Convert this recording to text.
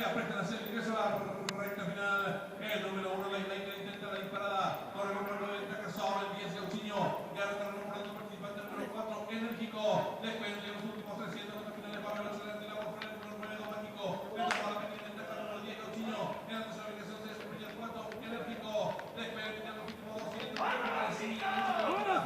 se apretan a hacer el ingreso a la recta final. El número 1, la intenta la disparada. Corre con el 9, Tacasol, el 10, Gauchinho. Ya lo están nombrando participante número 4, Enérgico. Después de los últimos 300 hasta finales para el excelente la voz el número 9, Domático. El número 10, Gauchinho. En la tercera ubicación se descubre el 4, Enérgico. Después de los últimos 200 para el siguiente. ¡Ahora,